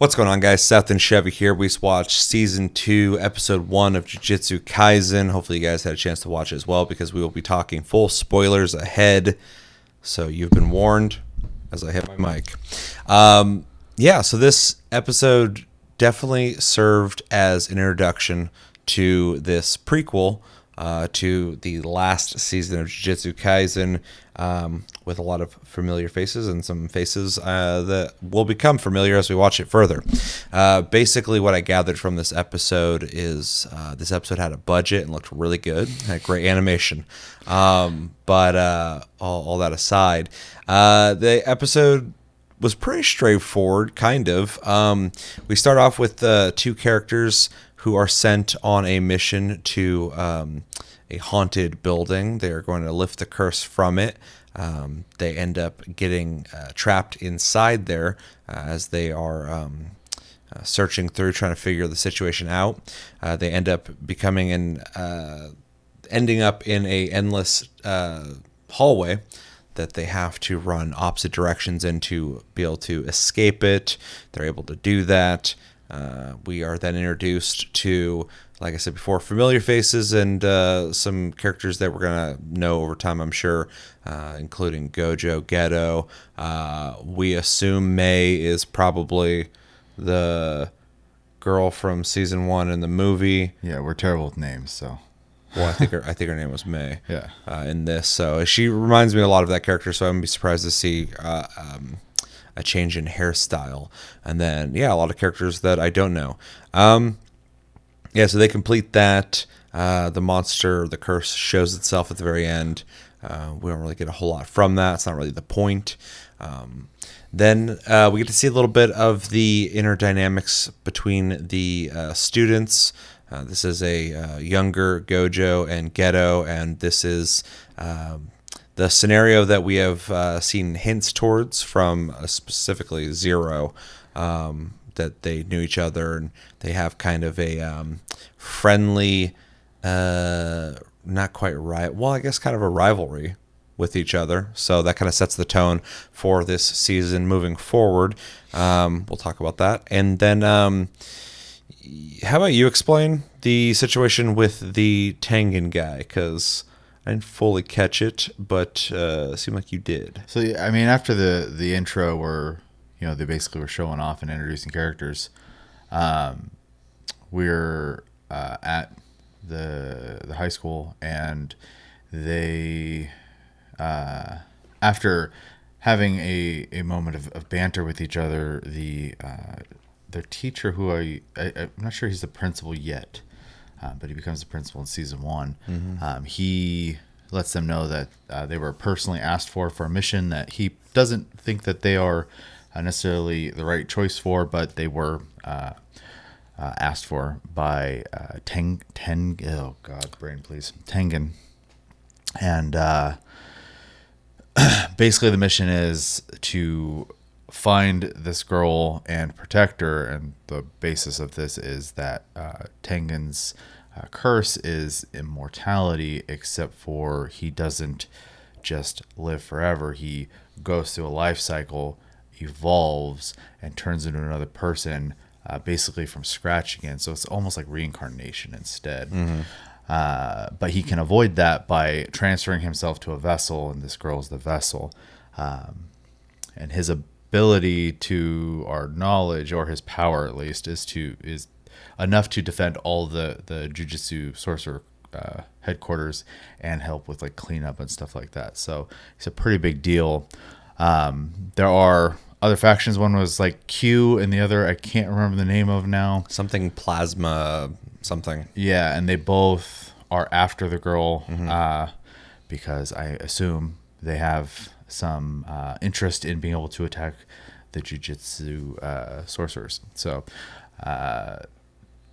What's going on, guys? Seth and Chevy here. We just watched Season 2, Episode 1 of Jujutsu Kaisen. Hopefully you guys had a chance to watch it as well, because we will be talking full spoilers ahead. So you've been warned as I hit my mic. So this episode definitely served as an introduction to this prequel to the last season of Jujutsu Kaisen, with a lot of familiar faces and some faces that will become familiar as we watch it further. Basically, what I gathered from this episode is this episode had a budget and looked really good, had great animation. But all that aside, the episode was pretty straightforward, kind of. We start off with two characters who are sent on a mission to a haunted building. They are going to lift the curse from it. They end up getting trapped inside there as they are searching through, trying to figure the situation out. They end up ending up in a endless hallway that they have to run opposite directions in to be able to escape it. They're able to do that. We are then introduced to, like I said before, familiar faces and some characters that we're going to know over time, I'm sure, including Gojo, Geto. We assume Mei is probably the girl from season 1 in the movie. Yeah, we're terrible with names, so. Well, I think her name was Mei. Yeah. In this, so she reminds me a lot of that character. So I'm gonna be surprised to see a change in hairstyle, and then a lot of characters that I don't know. So they complete that. The monster, the curse, shows itself at the very end. We don't really get a whole lot from that. It's not really the point. Then we get to see a little bit of the inner dynamics between the students. This is a younger Gojo and Geto, and this is the scenario that we have seen hints towards from specifically Zero, that they knew each other and they have kind of a friendly, not quite I guess kind of a rivalry with each other. So that kind of sets the tone for this season moving forward. We'll talk about that. And then how about you explain the situation with the Tengen guy? Because I didn't fully catch it, but it seemed like you did. So, I mean, after the intro where, they basically were showing off and introducing characters, we're at the high school, and they, after having a moment of banter with each other, their teacher, who I'm not sure he's the principal yet, but he becomes the principal in season 1. Mm-hmm. He lets them know that they were personally asked for a mission that he doesn't think that they are necessarily the right choice for, but they were asked for by Tengen. And basically the mission is to find this girl and protect her, and the basis of this is that Tengen's curse is immortality, except for he doesn't just live forever. He goes through a life cycle, evolves, and turns into another person, basically from scratch again. So it's almost like reincarnation instead. Mm-hmm. But he can avoid that by transferring himself to a vessel, and this girl's the vessel. And his ability, to our knowledge, or his power at least, is enough to defend all the Jujutsu sorcerer headquarters and help with like cleanup and stuff like that. So it's a pretty big deal. There are other factions. One was like Q, and the other I can't remember the name of now. Something plasma something. Yeah, and they both are after the girl, mm-hmm. Because I assume they have some interest in being able to attack the Jujutsu sorcerers. So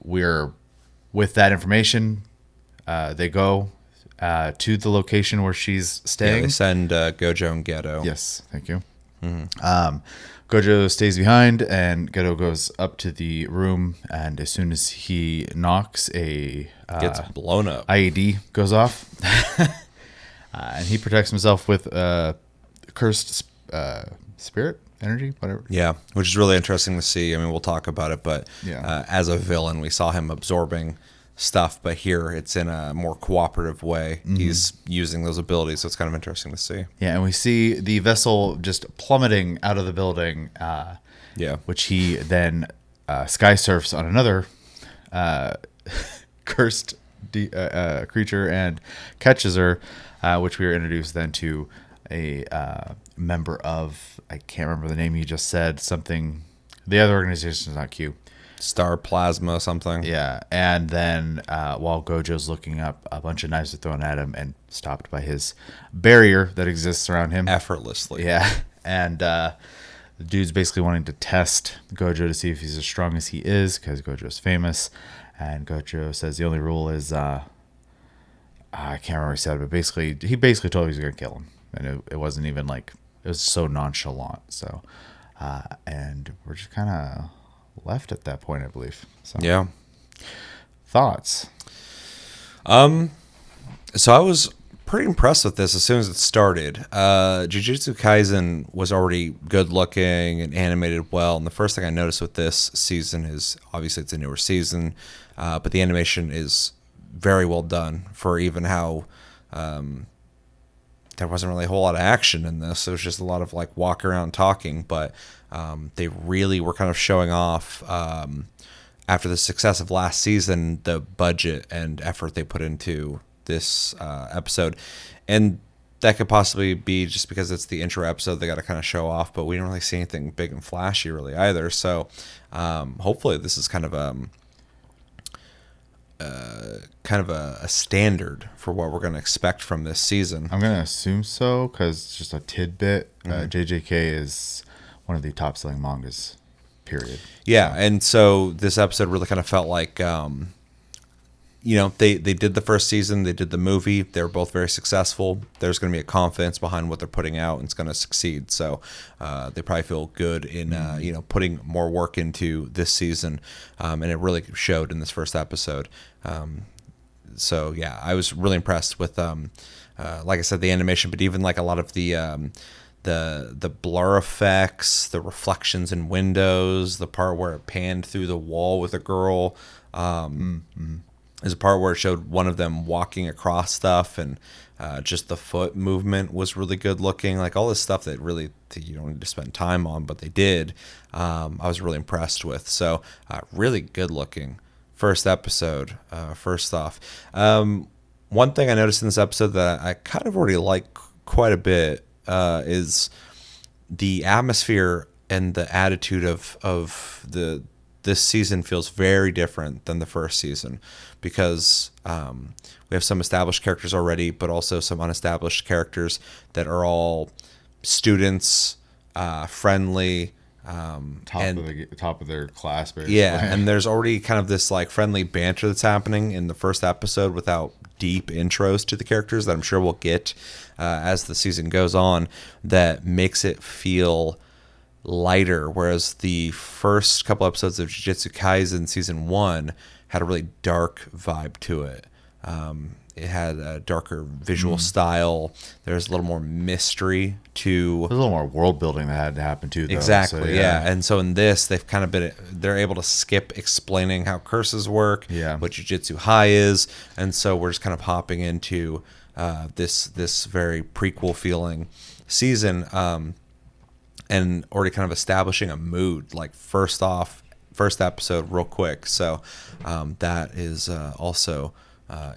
we're with that information. They go to the location where she's staying. Yeah, they send Gojo and Geto. Yes, thank you. Mm-hmm. Gojo stays behind, and Geto goes up to the room, and as soon as he knocks, gets blown up. IED goes off. And he protects himself with cursed spirit, energy, whatever. Yeah, which is really interesting to see. I mean, we'll talk about it, but Yeah. as a villain, we saw him absorbing stuff, but here it's in a more cooperative way. He's using those abilities, so it's kind of interesting to see. Yeah, and we see the vessel just plummeting out of the building, Yeah. which he then sky surfs on another cursed creature and catches her, which we are introduced then to a member of, I can't remember the name you just said, something, the other organization is not Q. Star Plasma something. Yeah, and then while Gojo's looking up, a bunch of knives are thrown at him and stopped by his barrier that exists around him. Effortlessly. Yeah, and the dude's basically wanting to test Gojo to see if he's as strong as he is, because Gojo's famous. And Gojo says the only rule is, I can't remember what he said, but he basically told him he was going to kill him. And it wasn't even like, it was so nonchalant. So, and we're just kind of left at that point, I believe. So, Yeah. thoughts? So I was pretty impressed with this as soon as it started. Jujutsu Kaisen was already good looking and animated well. And the first thing I noticed with this season is obviously it's a newer season, but the animation is very well done for even how there wasn't really a whole lot of action in this. It was just a lot of like walk around talking, but they really were kind of showing off after the success of last season, the budget and effort they put into this episode. And that could possibly be just because it's the intro episode, they got to kind of show off, but we didn't really see anything big and flashy really either. So hopefully this is kind of a standard for what we're going to expect from this season. I'm going to assume so, because just a tidbit, JJK is one of the top selling mangas, period. Yeah, and so this episode really kind of felt like, they did the first season, they did the movie, they were both very successful. There's going to be a confidence behind what they're putting out, and it's going to succeed. So they probably feel good in, putting more work into this season, and it really showed in this first episode. So yeah, I was really impressed with, like I said, the animation, but even like a lot of the blur effects, the reflections in windows, the part where it panned through the wall with a girl. There's a part where it showed one of them walking across stuff, and just the foot movement was really good looking. Like all this stuff that really you don't need to spend time on, but they did. I was really impressed with. So really good looking first episode. First off, one thing I noticed in this episode that I kind of already like quite a bit is the atmosphere and the attitude of this season feels very different than the first season, because we have some established characters already, but also some unestablished characters that are all students, friendly, top of their class, basically. Yeah, and there's already kind of this like friendly banter that's happening in the first episode without deep intros to the characters that I'm sure we'll get as the season goes on, that makes it feel lighter, whereas the first couple episodes of Jujutsu Kaisen season 1 had a really dark vibe to it. It had a darker visual style. There's a little more mystery to. There's a little more world building that had to happen too, though. Exactly, So, yeah. And so in this, they're able to skip explaining how curses work, what Jujutsu High is, and so we're just kind of hopping into this very prequel feeling season, and already kind of establishing a mood. Like first episode, real quick. So that is also.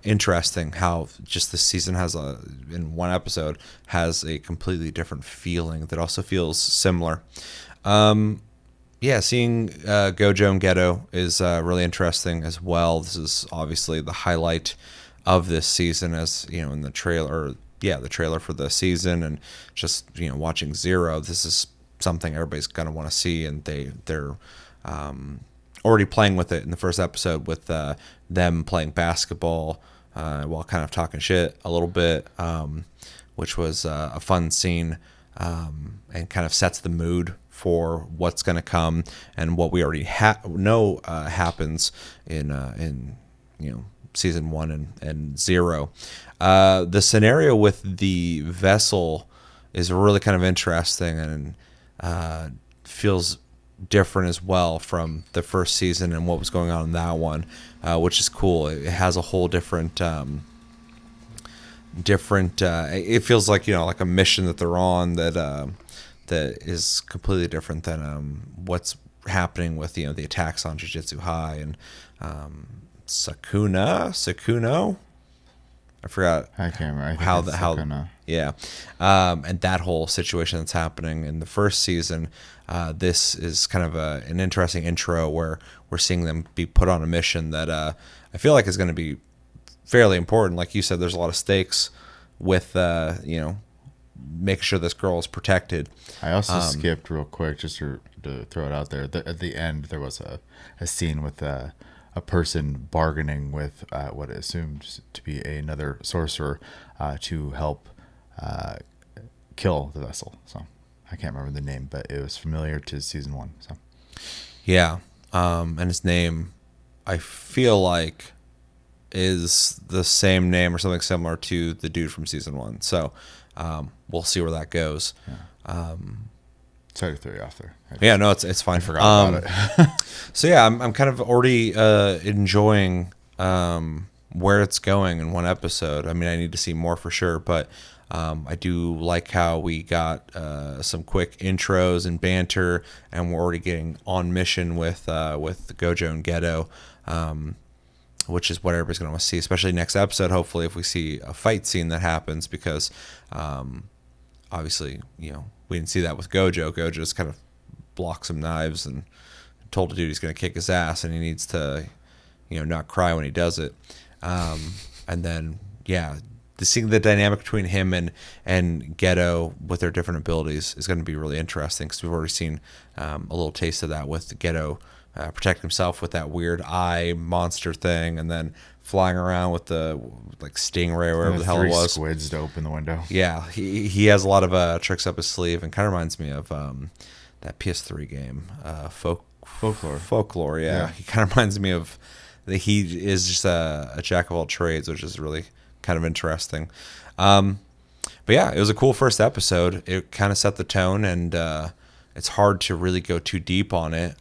Interesting how just this season in one episode has a completely different feeling that also feels similar. Seeing Gojo and Geto is really interesting as well. This is obviously the highlight of this season, as in the trailer. The trailer for the season, and just watching Zero. This is something everybody's gonna want to see, and they're already playing with it in the first episode with them playing basketball while kind of talking shit a little bit, which was a fun scene, and kind of sets the mood for what's going to come and what we already know happens in season 1 and 0. The scenario with the vessel is really kind of interesting, and feels different as well from the first season and what was going on in that one, which is cool. It has a whole different it feels like, like a mission that they're on that is completely different than what's happening with the attacks on Jujutsu High and Sakuno. I forgot. I can't remember. I think how it's the how Sakuna. yeah, and that whole situation that's happening in the first season. This is kind of an interesting intro where we're seeing them be put on a mission that I feel like is going to be fairly important. Like you said, there's a lot of stakes with making sure this girl is protected. I also skipped real quick just to throw it out there. At the end, there was a scene with a person bargaining with what it assumed to be another sorcerer to help kill the vessel. So I can't remember the name, but it was familiar to season 1. So Yeah, and his name, I feel like, is the same name or something similar to the dude from season 1. So we'll see where that goes. Yeah. Sorry to throw you off there. Yeah, no, it's fine. I forgot about it. So yeah, I'm kind of already enjoying where it's going in one episode. I mean, I need to see more for sure, but I do like how we got some quick intros and banter, and we're already getting on mission with Gojo and Geto, which is what everybody's going to want to see, especially next episode. Hopefully, if we see a fight scene that happens, because obviously, we didn't see that with Gojo. Gojo just kind of blocked some knives and told the dude he's going to kick his ass, and he needs to, not cry when he does it. And then, seeing the dynamic between him and Geto with their different abilities is going to be really interesting, because we've already seen a little taste of that with Geto protecting himself with that weird eye monster thing, and then flying around with the stingray or whatever the hell it was. Squids to open the window. Yeah, he has a lot of tricks up his sleeve, and kind of reminds me of that PS3 game, Folklore. Yeah, he kind of reminds me of that. He is just a jack of all trades, which is really kind of interesting. But yeah, it was a cool first episode. It kind of set the tone, and it's hard to really go too deep on it.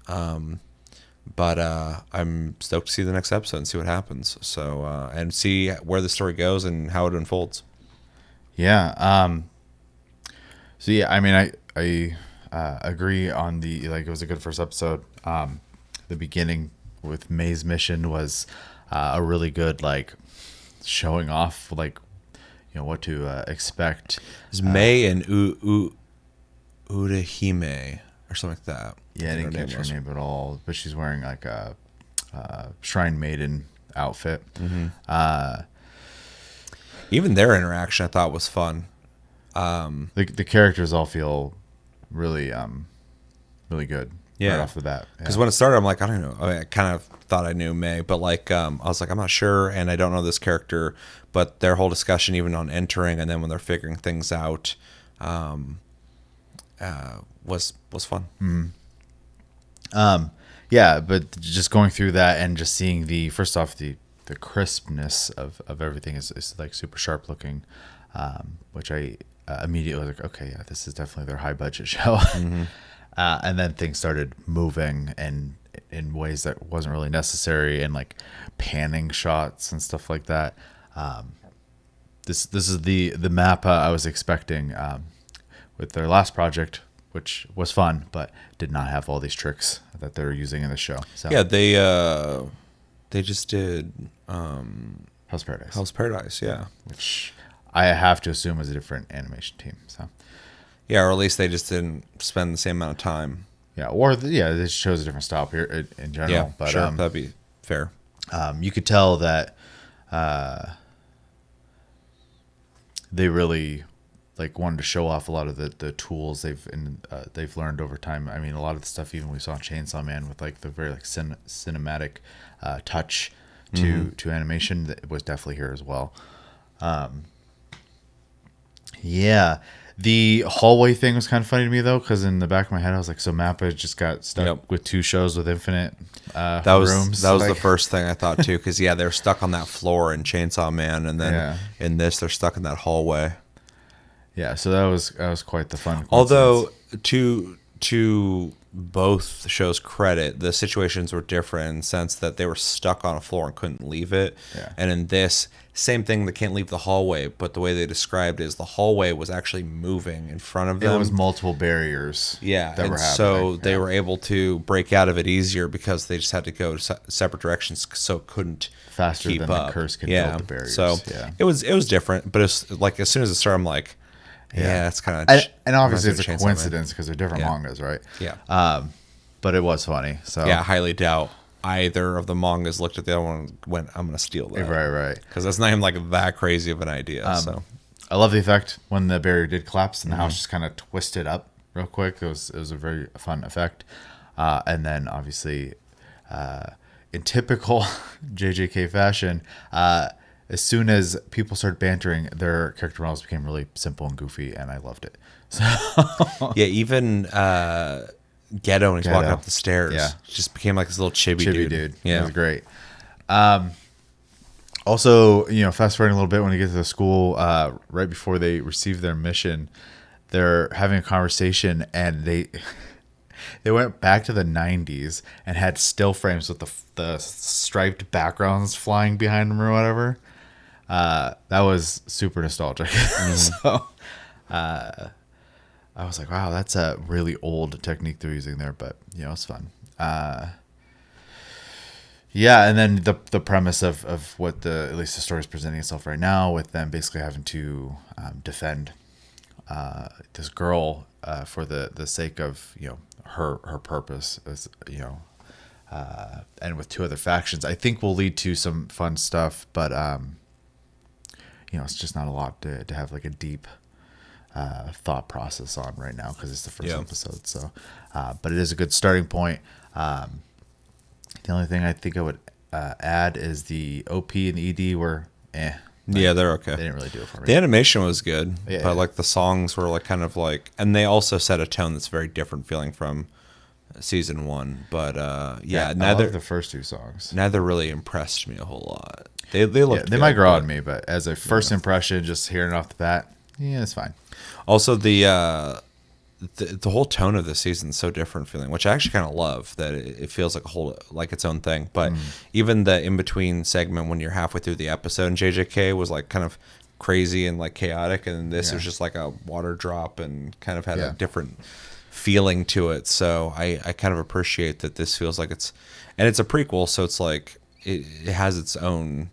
But I'm stoked to see the next episode and see what happens. So and see where the story goes and how it unfolds. Yeah. So yeah, I mean, I agree on it was a good first episode. The beginning with May's mission was a really good showing off what to expect. It's May and Urahime or something like that. Yeah, I didn't catch her name at all, but she's wearing a Shrine Maiden outfit. Mm-hmm. Even their interaction I thought was fun. The characters all feel really really good right off the bat. Because when it started, I'm like, I don't know. I kind of thought I knew May, but I was like, I'm not sure, and I don't know this character. But their whole discussion, even on entering, and then when they're figuring things out, was fun. Mm-hmm. Yeah, but just going through that and just seeing the crispness of everything is super sharp looking, which I immediately was like, okay, yeah, this is definitely their high budget show. Mm-hmm. And then things started moving and in ways that wasn't really necessary, and panning shots and stuff like that. This is the map I was expecting with their last project, which was fun, but did not have all these tricks that they're using in the show. So. Yeah, they just did Hell's Paradise. Hell's Paradise, yeah. Which I have to assume was a different animation team. So. Yeah, or at least they just didn't spend the same amount of time. Yeah, or they just chose a different style here in general. Yeah, but, sure, that'd be fair. You could tell that they really wanted to show off a lot of the tools they've learned over time. I mean, a lot of the stuff even we saw in Chainsaw Man with the very cinematic touch to animation that was definitely here as well. Yeah, the hallway thing was kind of funny to me though, because in the back of my head I was like, so Mappa just got stuck with 2 shows with infinite rooms. That was the first thing I thought too, because they're stuck on that floor in Chainsaw Man, and then in this they're stuck in that hallway. Yeah, so that was quite the fun. Although to to both shows' credit, the situations were different in the sense that they were stuck on a floor and couldn't leave it. Yeah. And in this, same thing, they can't leave the hallway, but the way they described is the hallway was actually moving in front of them. It was multiple barriers. Yeah, that and were happening. so they were able to break out of it easier because they just had to go separate directions, so it couldn't Faster keep than up. the curse could yeah. build the barriers. So yeah. it was different, but it's like as soon as it started, I'm like, yeah, it's kind of and obviously it's a coincidence because they're different mangas, right? Yeah. But it was funny. So Yeah, I highly doubt either of the mangas looked at the other one and went, I'm going to steal that. Right. Because that's not even like that crazy of an idea. So I love the effect when the barrier did collapse and the house just kind of twisted up real quick. It was a very fun effect. And then obviously, in typical JJK fashion, as soon as people started bantering, their character models became really simple and goofy, and I loved it. So yeah, even Ghetto when he's walking up the stairs, Yeah. just became like this little chibi dude. Yeah, Yeah, it was great. Also, fast forwarding a little bit when they get to the school, right before they receive their mission, they're having a conversation, and they went back to the 90s and had still frames with the striped backgrounds flying behind them or whatever. That was super nostalgic. So I was like, wow, that's a really old technique they're using there, but it's fun. Yeah, and then the premise of what at least the story is presenting itself right now, with them basically having to defend this girl for the sake of her purpose, as and with two other factions, I think will lead to some fun stuff, but it's just not a lot to have like a deep thought process on right now because it's the first episode. So, but it is a good starting point. The only thing I think I would add is the OP and the ED were yeah, they're okay. They didn't really do it for me. The animation was good, Yeah, but like the songs were like kind of like, and they also set a tone that's very different feeling from season one. But I neither love the first two songs. neither really impressed me a whole lot. They looked They good, might grow but on me, but as a first impression, just hearing it off the bat, it's fine. Also, the whole tone of the season is so different feeling, which I actually kind of love, that it feels like its own thing. But even the in between segment when you're halfway through the episode in JJK was like kind of crazy and like chaotic, and this was just like a water drop and kind of had a different feeling to it. So I kind of appreciate that this feels like it's a prequel, so it's like it has its own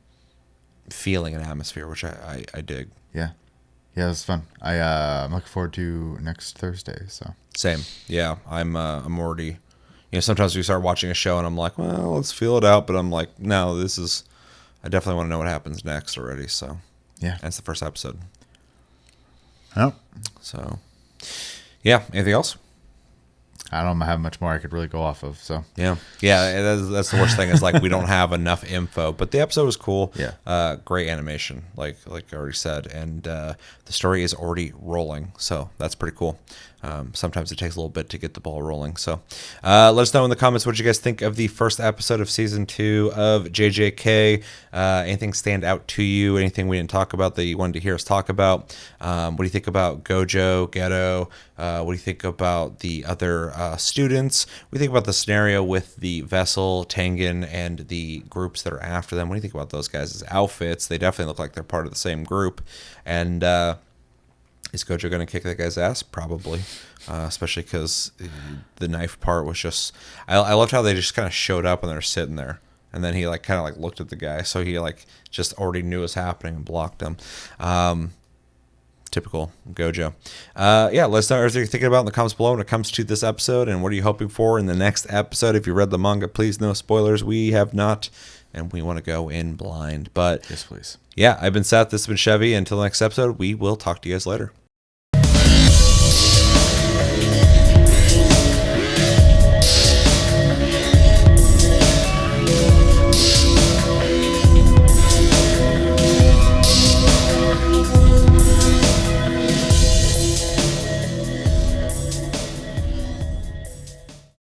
feeling and atmosphere, which I dig. Yeah, it was fun. I'm looking forward to next Thursday. So Same. Yeah, I'm already. Sometimes we start watching a show and I'm like, well, let's feel it out, but I'm like, no, I definitely want to know what happens next already. So yeah, that's the first episode. Oh, So yeah, anything else? I don't have much more I could really go off of. So Yeah, that's the worst thing is like we don't have enough info, but the episode was cool. Yeah, great animation, like I already said, and the story is already rolling, so that's pretty cool. Sometimes it takes a little bit to get the ball rolling. So let us know in the comments what you guys think of the first episode of season 2 of JJK. Anything stand out to you? Anything we didn't talk about that you wanted to hear us talk about? What do you think about Gojo, Ghetto? What do you think about the other students? What do you think about the scenario with the vessel, Tengen, and the groups that are after them? What do you think about those guys' outfits? They definitely look like they're part of the same group. And is Gojo going to kick that guy's ass? Probably. Especially because the knife part was just... I loved how they just kind of showed up when they were sitting there. And then he like kind of like looked at the guy. So he like just already knew what was happening and blocked him. Typical Gojo. Let us know what you're thinking about in the comments below when it comes to this episode. And what are you hoping for in the next episode? If you read the manga, please no spoilers. We have not. And we want to go in blind. But yes, please. Yeah, I've been Seth. This has been Chevy. Until the next episode, we will talk to you guys later.